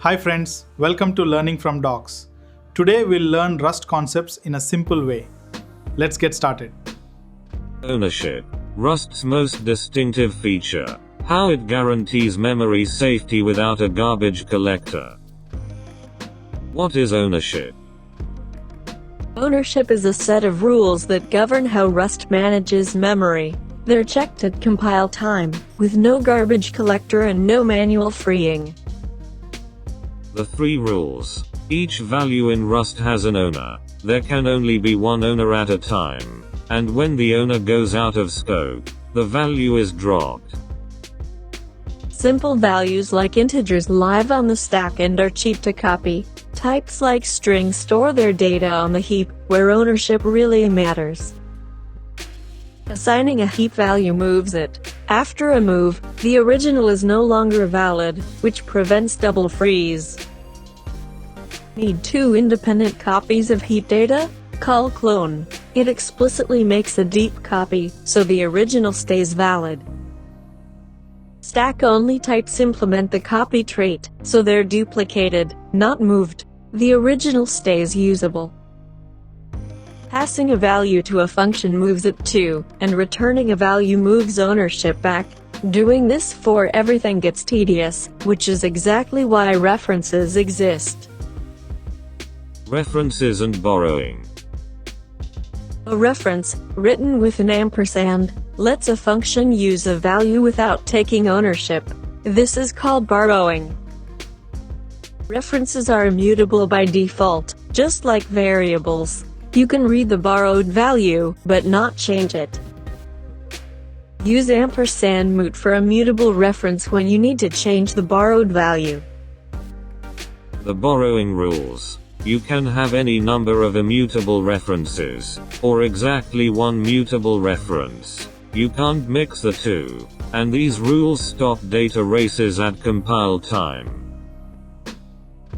Hi friends, welcome to Learning from Docs. Today we'll learn Rust concepts in a simple way. Let's get started. Ownership. Rust's most distinctive feature. How it guarantees memory safety without a garbage collector. What is ownership? Ownership is a set of rules that govern how Rust manages memory. They're checked at compile time, with no garbage collector and no manual freeing. The three rules. Each value in Rust has an owner. There can only be one owner at a time. And when the owner goes out of scope, the value is dropped. Simple values like integers live on the stack and are cheap to copy. Types like strings store their data on the heap, where ownership really matters. Assigning a heap value moves it. After a move, the original is no longer valid, which prevents double freeze. Need two independent copies of heap data? Call clone. It explicitly makes a deep copy, so the original stays valid. Stack-only types implement the copy trait, so they're duplicated, not moved. The original stays usable. Passing a value to a function moves it too, and returning a value moves ownership back. Doing this for everything gets tedious, which is exactly why references exist. References and borrowing. A reference, written with an ampersand, lets a function use a value without taking ownership. This is called borrowing. References are immutable by default, just like variables. You can read the borrowed value, but not change it. Use ampersand mut for a mutable reference when you need to change the borrowed value. The borrowing rules. You can have any number of immutable references, or exactly one mutable reference. You can't mix the two. And these rules stop data races at compile time.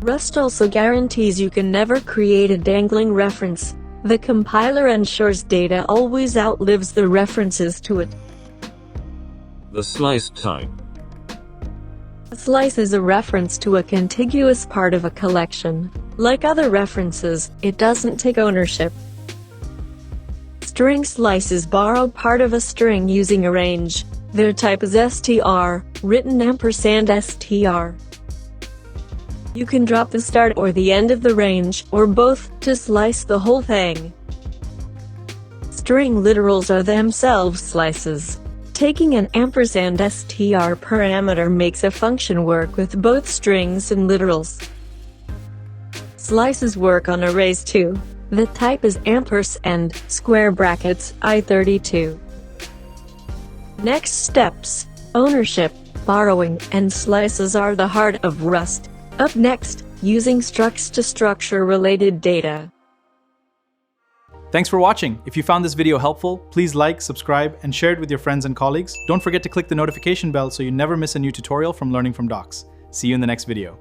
Rust also guarantees you can never create a dangling reference. The compiler ensures data always outlives the references to it. The slice type. A slice is a reference to a contiguous part of a collection. Like other references, it doesn't take ownership. String slices borrow part of a string using a range. Their type is str, written ampersand str. You can drop the start or the end of the range, or both, to slice the whole thing. String literals are themselves slices. Taking an ampersand str parameter makes a function work with both strings and literals. Slices work on arrays too. The type is ampersand, square brackets, I32. Next steps. Ownership, borrowing, and slices are the heart of Rust. Up next, using structs to structure related data. Thanks for watching. If you found this video helpful, please like, subscribe, and share it with your friends and colleagues. Don't forget to click the notification bell so you never miss a new tutorial from Learning from Docs. See you in the next video.